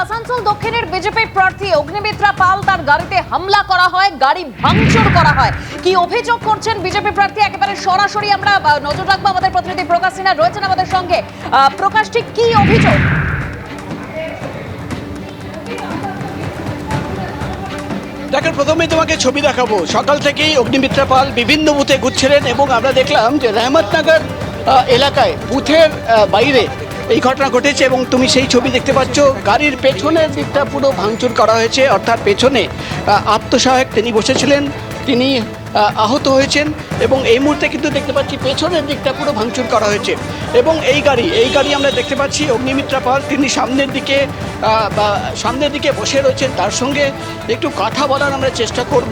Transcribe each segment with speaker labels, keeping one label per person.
Speaker 1: আসানসোল দক্ষিণের বিজেপি প্রার্থী অগ্নিমিত্রা পাল তার গাড়িতে হামলা করা হয়, গাড়ি ভাঙচুর করা হয়। কি অভিযোগ করছেন বিজেপি প্রার্থী একেবারে সরাসরি আমরা নজর রাখবো। আমাদের প্রতিনিধি প্রকাশ সিনহা রয়েছেন আমাদের সঙ্গে। প্রকাশ, ঠিক কি অভিযোগ?
Speaker 2: দেখেন, প্রথমেই তোমাকে ছবি দেখাবো। সকাল থেকেই অগ্নিমিত্রা পাল বিভিন্ন বুথে ঘুরছিলেন এবং আমরা দেখলাম যে রহমতনগর এলাকায় বুথের বাইরে এই ঘটনা ঘটেছে এবং তুমি সেই ছবি দেখতে পাচ্ছ। গাড়ির পেছনের দিকটা পুরো ভাঙচুর করা হয়েছে, অর্থাৎ পেছনে আত্মসহায়ক তিনি বসেছিলেন, তিনি আহত হয়েছেন এবং এই মুহূর্তে কিন্তু দেখতে পাচ্ছি পেছনের দিকটা পুরো ভাঙচুর করা হয়েছে। এবং এই গাড়ি আমরা দেখতে পাচ্ছি অগ্নিমিত্রা পাল তিনি সামনের দিকে বসে রয়েছেন। তার সঙ্গে একটু কথা বলার আমরা চেষ্টা করব।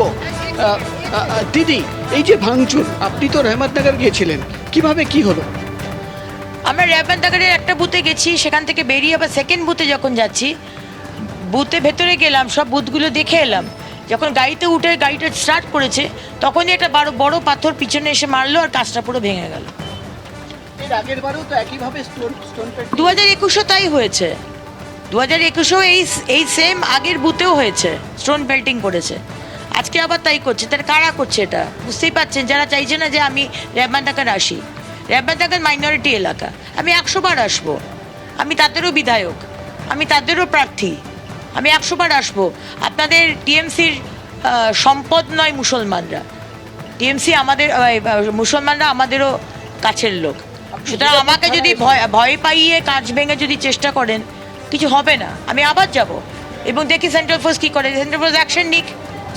Speaker 2: দিদি, এই যে ভাঙচুর, আপনি তো রহমতনগর গিয়েছিলেন, কিভাবে কি হলো?
Speaker 3: আমরা রহমতনগরের একটা বুথে গেছি, সেখান থেকে বেরিয়ে আবার সেকেন্ড বুথে যখন যাচ্ছি, বুথে ভেতরে গেলাম, সব বুথগুলো দেখে এলাম। যখন গাড়িতে উঠে গাড়িটা স্টার্ট করেছে তখনই একটা বড় পাথর পিছনে এসে মারলো আর কাঁচটা পুরো ভেঙে গেল।
Speaker 2: এর আগের বারেও তো একইভাবে
Speaker 3: 2021-এও তাই হয়েছে। 2021-এও এই সেম আগের বুথেও হয়েছে, স্টোন বেল্টিং করেছে। আজকে আবার তাই করছে। তার কারা করছে এটা বুঝতেই পারছেন, যারা চাইছে না যে আমি রহমতনগর আসি। রহমতনগর মাইনরিটি এলাকা, আমি 100 বার আসবো। আমি তাদেরও বিধায়ক, আমি তাদেরও প্রার্থী, আমি 100 বার আসবো। আপনাদের টিএমসির সম্পদ নয় মুসলমানরা, টিএমসি আমাদের, মুসলমানরা আমাদেরও কাছের লোক। সুতরাং আমাকে যদি ভয় পাইয়ে কাঁচ ভেঙে যদি চেষ্টা করেন, কিছু হবে না। আমি আবার যাব এবং দেখি সেন্ট্রাল ফোর্স কী করে। সেন্ট্রাল ফোর্স অ্যাকশন নিক।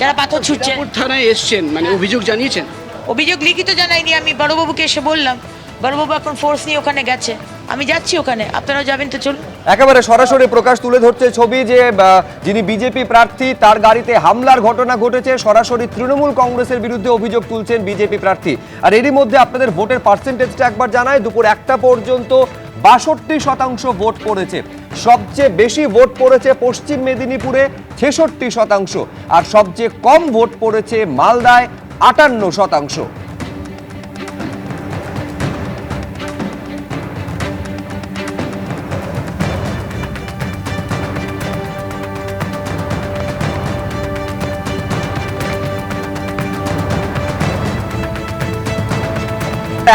Speaker 3: যারা পাথর ছুটছে,
Speaker 2: থানায় এসছেন, মানে অভিযোগ জানিয়েছেন?
Speaker 3: অভিযোগ লিখিত জানাইনি, আমি বড়বাবুকে এসে বললাম। বড়বাবু এখন ফোর্স নিয়ে ওখানে গেছে, আমি যাচ্ছি ওখানে। আপনারাও যাবেন তো চলুন।
Speaker 4: একেবারে সরাসরি প্রকাশ তুলে ধরছে ছবি যে যিনি বিজেপি প্রার্থী তার গাড়িতে হামলার ঘটনা ঘটেছে। সরাসরি তৃণমূল কংগ্রেসের বিরুদ্ধে অভিযোগ তুলছেন বিজেপি প্রার্থী। আর এরই মধ্যে আপনাদের ভোটের পার্সেন্টেজটা একবার জানায়। দুপুর 1টা পর্যন্ত 62% ভোট পড়েছে। সবচেয়ে বেশি ভোট পড়েছে পশ্চিম মেদিনীপুরে 66%, আর সবচেয়ে কম ভোট পড়েছে মালদায় 58%।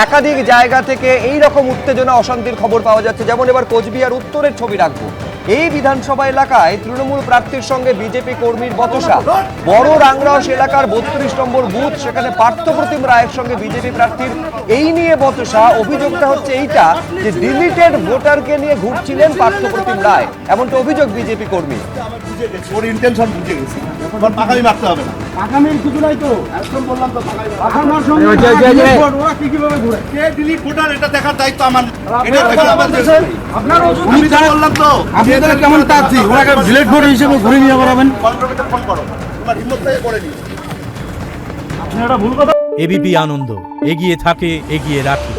Speaker 4: একাধিক জায়গা থেকে এই রকম উত্তেজনা অশান্তির খবর পাওয়া যাচ্ছে। যেমন এবার কোচবিহার উত্তরের ছবি রাখবো। এই বিধানসভা এলাকায় তৃণমূল প্রার্থীর সঙ্গে বিজেপি কর্মীর বচসা। বড় রাংরাস এলাকার 32 নম্বর বুথ, সেখানে পার্থপ্রতিম রায়ের সঙ্গে বিজেপি প্রার্থীর এই নিয়ে বচসা। অভিযোগটা হচ্ছে এইটা যে ডিলিটেড ভোটারকে নিয়ে ঘুরছিলেন পার্থপ্রতিম রায়, এমনটা অভিযোগ বিজেপি কর্মী।
Speaker 5: ওর ইন্টেনশন বুঝে গেছি, এখন পাকামি মারতে হবে না। পাকামির কিছু নাই তো, একদম বললাম তো পাকামি ওরা কিভাবে ঘুরে, কে ডিলিট ভোটার এটা দেখার দায়িত্ব আমার। এটা দেখা আমাদের, আপনার আমি যা বললাম তো, আপনারা কেমন তাচ্ছি ওনাকে ডিলিট ভোটার হিসেবে ঘুরে নিয়ে বেরাবেন। কন্ট্রোলটা ফোন করো, তোমার হিম্মত থেকে করে নিও। আপনারা ভুল কথা।
Speaker 6: এবিপি আনন্দ, এগিয়ে থাকে, এগিয়ে রাখে।